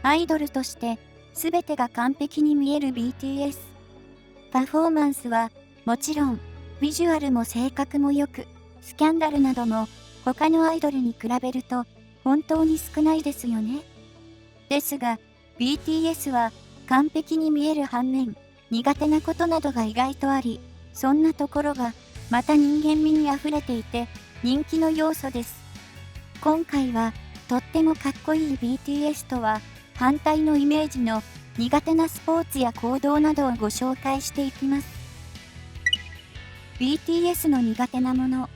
アイドルとして全てが完璧に見える BTS。パフォーマンスはもちろん、ビジュアルも性格も良く、スキャンダルなども他のアイドルに比べると本当に少ないですよね。ですが、BTS は完璧に見える反面、苦手なことなどが意外とあり、そんなところがまた人間味にあふれていて人気の要素です。今回はとってもかっこいい BTS とは反対のイメージの苦手なスポーツや行動などをご紹介していきます。BTS の苦手なもの。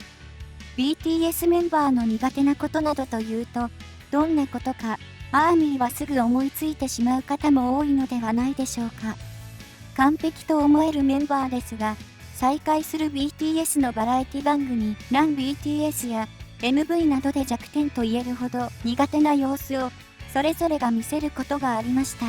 BTS メンバーの苦手なことなどというと、どんなことか、アーミーはすぐ思いついてしまう方も多いのではないでしょうか。完璧と思えるメンバーですが、再会する BTS のバラエティ番組、ラン BTS や MV などで弱点と言えるほど苦手な様子をそれぞれが見せることがありました。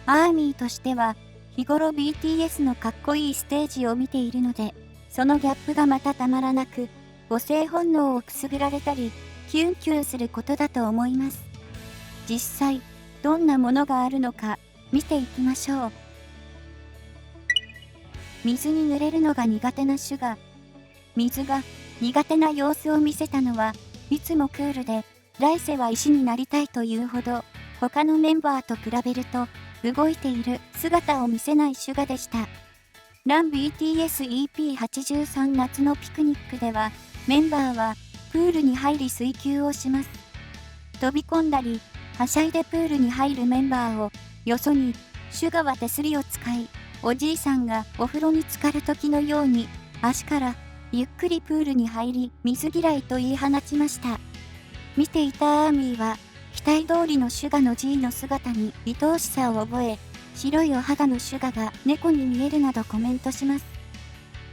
アーミーとしては、日頃 BTS のかっこいいステージを見ているので、そのギャップがまたたまらなく、母性本能をくすぐられたり、キュンキュンすることだと思います。実際、どんなものがあるのか、見ていきましょう。水に濡れるのが苦手なシュガー。水が苦手な様子を見せたのは、いつもクールで、来世は石になりたいというほど、他のメンバーと比べると、動いている姿を見せないシュガでした。ラン BTS EP83 夏のピクニックでは、メンバーはプールに入り水球をします。飛び込んだり、はしゃいでプールに入るメンバーを、よそに、シュガは手すりを使い、おじいさんがお風呂に浸かる時のように、足からゆっくりプールに入り、水嫌いと言い放ちました。見ていたアーミーは、期待通りのシュガの G の姿に愛おしさを覚え、白いお肌のシュガが猫に見えるなどコメントします。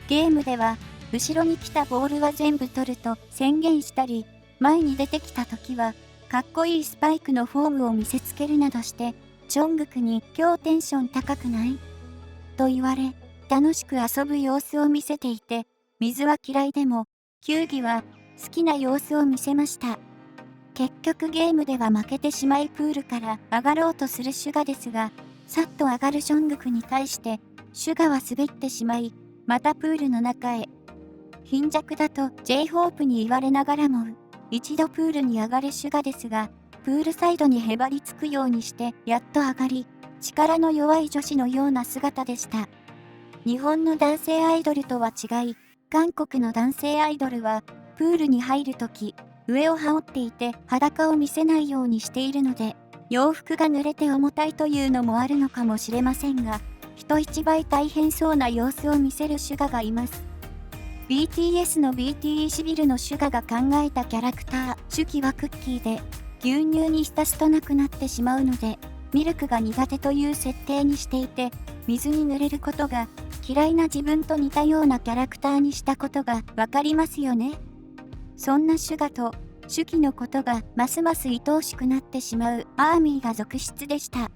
ゲームでは、後ろに来たボールは全部取ると宣言したり、前に出てきた時は、かっこいいスパイクのフォームを見せつけるなどして、ジョングクに今日テンション高くないと言われ、楽しく遊ぶ様子を見せていて、水は嫌いでも、球技は好きな様子を見せました。結局ゲームでは負けてしまいプールから上がろうとするシュガですが、さっと上がるジョングクに対して、シュガは滑ってしまい、またプールの中へ。貧弱だと J-HOPE に言われながらも、一度プールに上がるシュガですが、プールサイドにへばりつくようにしてやっと上がり、力の弱い女子のような姿でした。日本の男性アイドルとは違い、韓国の男性アイドルは、プールに入るとき、上を羽織っていて裸を見せないようにしているので、洋服が濡れて重たいというのもあるのかもしれませんが、人一倍大変そうな様子を見せるシュガがいます。BTS の BT シビルのシュガが考えたキャラクター、シュキはクッキーで、牛乳に浸すとなくなってしまうので、ミルクが苦手という設定にしていて、水に濡れることが嫌いな自分と似たようなキャラクターにしたことがわかりますよね。そんなシュガとシュキのことがますます愛おしくなってしまうアーミーが続出でした。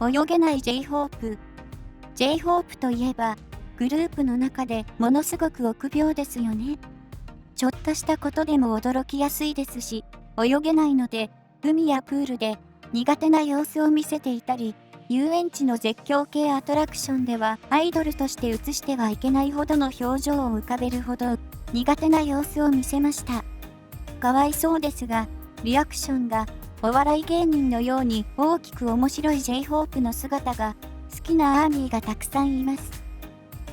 泳げない J-HOPE。J-HOPE といえば、グループの中でものすごく臆病ですよね。ちょっとしたことでも驚きやすいですし、泳げないので、海やプールで苦手な様子を見せていたり、遊園地の絶叫系アトラクションではアイドルとして映してはいけないほどの表情を浮かべるほど苦手な様子を見せました。かわいそうですが、リアクションがお笑い芸人のように大きく面白い J-HOPE の姿が好きなアーミーがたくさんいます。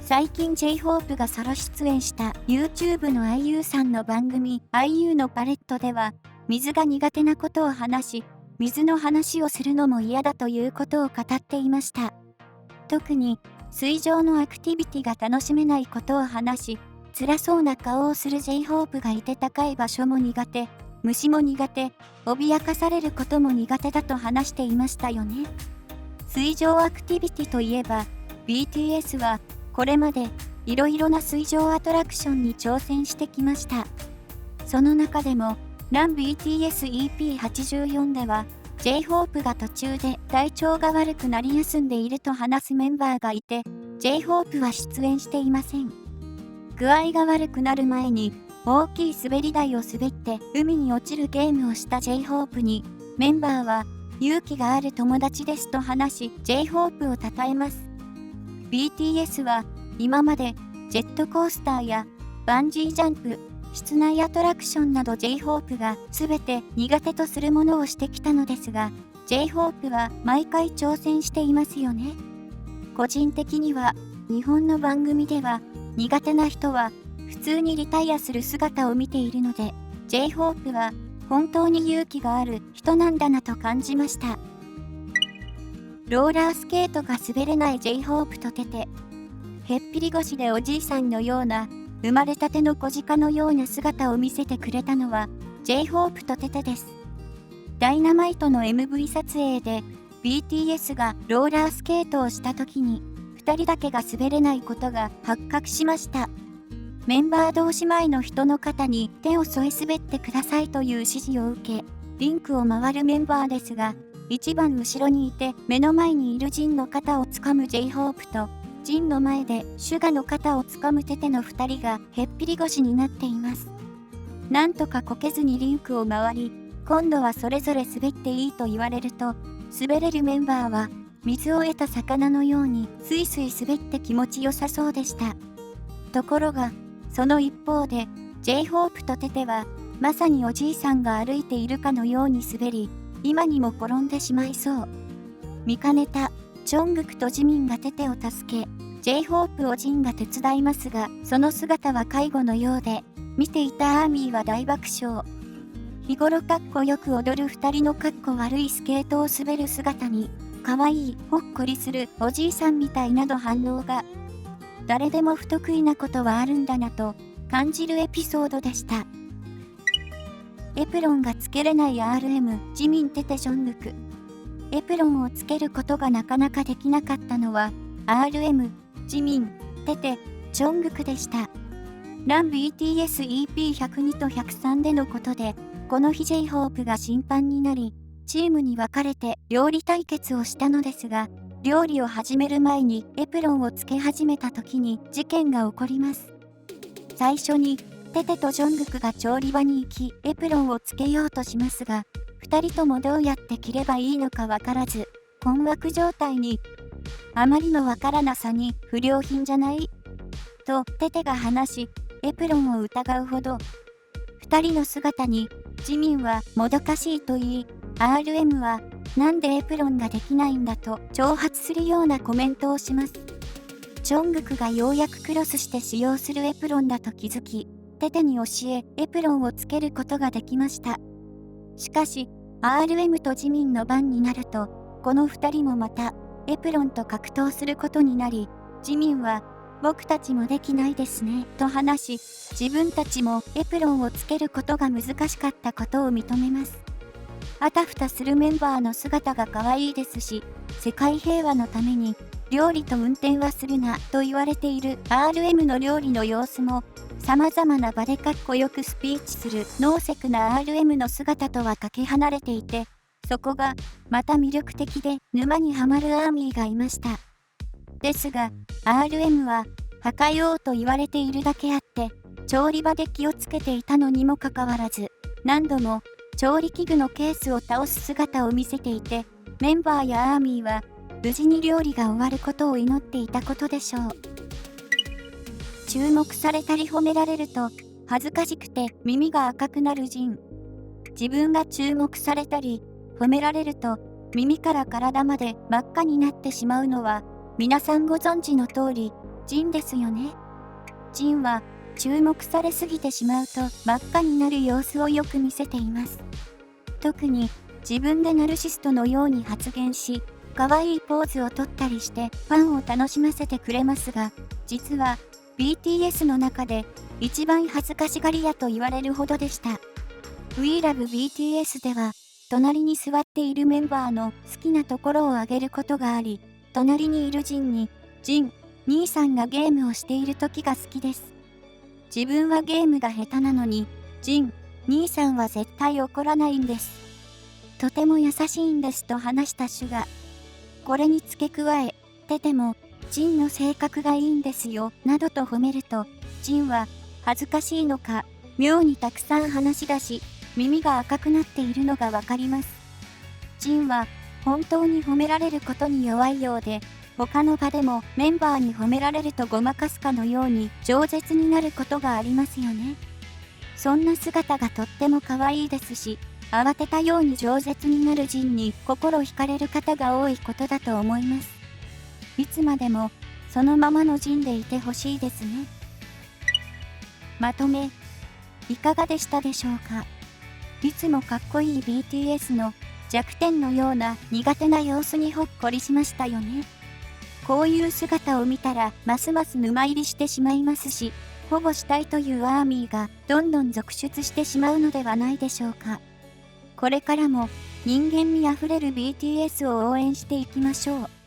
最近 J-HOPE がソロ出演した YouTube の IU さんの番組 IU のパレットでは水が苦手なことを話し、水の話をするのも嫌だということを語っていました。特に水上のアクティビティが楽しめないことを話し、辛そうな顔をする J-HOPE がいて高い場所も苦手、虫も苦手、脅かされることも苦手だと話していましたよね。水上アクティビティといえば、BTS はこれまでいろいろな水上アトラクションに挑戦してきました。その中でも、ラン BTS EP84 では、J-HOPE が途中で体調が悪くなり休んでいると話すメンバーがいて、J-HOPE は出演していません。具合が悪くなる前に、大きい滑り台を滑って海に落ちるゲームをした J-HOPE に、メンバーは勇気がある友達ですと話し、J-HOPE を称えます。BTS は今までジェットコースターやバンジージャンプ、室内アトラクションなど J-HOPE が全て苦手とするものをしてきたのですが、J-HOPE は毎回挑戦していますよね。個人的には日本の番組では苦手な人は普通にリタイアする姿を見ているので、J-HOPE は本当に勇気がある人なんだなと感じました。ローラースケートが滑れない J-HOPE とテテ。へっぴり腰でおじいさんのような生まれたての小鹿のような姿を見せてくれたのは J-HOPE とテテです。ダイナマイトの MV 撮影で BTS がローラースケートをした時に2人だけが滑れないことが発覚しました。メンバー同士前の人の肩に手を添え滑ってくださいという指示を受け、リンクを回るメンバーですが、一番後ろにいて目の前にいるジンの肩をつかむ J-HOPE と、ジンの前でシュガの肩をつかむテテの2人がへっぴり腰になっています。なんとかこけずにリンクを回り、今度はそれぞれ滑っていいと言われると、滑れるメンバーは水を得た魚のようにスイスイ滑って気持ちよさそうでした。ところが、その一方で J-HOPE とテテはまさにおじいさんが歩いているかのように滑り、今にも転んでしまいそう。見かねたジョングクとジミンがテテを助け、J-HOPE をジンが手伝いますが、その姿は介護のようで、見ていたアーミーは大爆笑。日頃かっこよく踊る2人のかっこ悪いスケートを滑る姿に、かわいい、ほっこりするおじいさんみたいなど反応が、誰でも不得意なことはあるんだなと感じるエピソードでした。エプロンがつけれない RM、ジミンテテジョングク。エプロンをつけることがなかなかできなかったのは RM、ジミン、テテ、ジョングクでした。ラン BTS EP102 と103でのことで、この日 J-HOPE が審判になり、チームに分かれて料理対決をしたのですが、料理を始める前にエプロンをつけ始めた時に事件が起こります。最初にテテとジョングクが調理場に行きエプロンをつけようとしますが、2人ともどうやって着ればいいのか分からず困惑状態に。あまりの分からなさに不良品じゃないとテテが話し、エプロンを疑うほど。2人の姿にジミンはもどかしいと言い、RM はなんでエプロンができないんだと挑発するようなコメントをします。ジョングクがようやくクロスして使用するエプロンだと気づき、テテに教えエプロンをつけることができました。しかし RM とジミンの番になると、この2人もまたエプロンと格闘することになり、ジミンは僕たちもできないですねと話し、自分たちもエプロンをつけることが難しかったことを認めます。あたふたするメンバーの姿が可愛いですし、世界平和のために料理と運転はするなと言われている RM の料理の様子も、様々な場でかっこよくスピーチするノーセクな RM の姿とはかけ離れていて、そこがまた魅力的で沼にはまるアーミーがいました。ですが RM は破壊王と言われているだけあって、調理場で気をつけていたのにもかかわらず、何度も調理器具のケースを倒す姿を見せていて、メンバーやアーミーは無事に料理が終わることを祈っていたことでしょう。注目されたり褒められると恥ずかしくて耳が赤くなるジン。自分が注目されたり褒められると耳から体まで真っ赤になってしまうのは皆さんご存知の通りジンですよね。ジンは注目されすぎてしまうと真っ赤になる様子をよく見せています。特に自分でナルシストのように発言し、可愛いポーズをとったりしてファンを楽しませてくれますが、実は BTS の中で一番恥ずかしがり屋と言われるほどでした。We Love BTS では隣に座っているメンバーの好きなところを挙げることがあり、隣にいるジンに、ジン、兄さんがゲームをしている時が好きです。自分はゲームが下手なのに、ジン、兄さんは絶対怒らないんです。とても優しいんですと話したシュガ。これに付け加え、テテも、ジンの性格がいいんですよ、などと褒めると、ジンは恥ずかしいのか、妙にたくさん話し出し、耳が赤くなっているのがわかります。ジンは本当に褒められることに弱いようで、他の場でもメンバーに褒められるとごまかすかのように饒舌になることがありますよね。そんな姿がとっても可愛いですし、慌てたように饒舌になるジンに心惹かれる方が多いことだと思います。いつまでもそのままのジンでいてほしいですね。まとめ、いかがでしたでしょうか。いつもかっこいい BTS の弱点のような苦手な様子にほっこりしましたよね。こういう姿を見たらますます沼入りしてしまいますし、保護したいというアーミーがどんどん続出してしまうのではないでしょうか。これからも人間味あふれる BTS を応援していきましょう。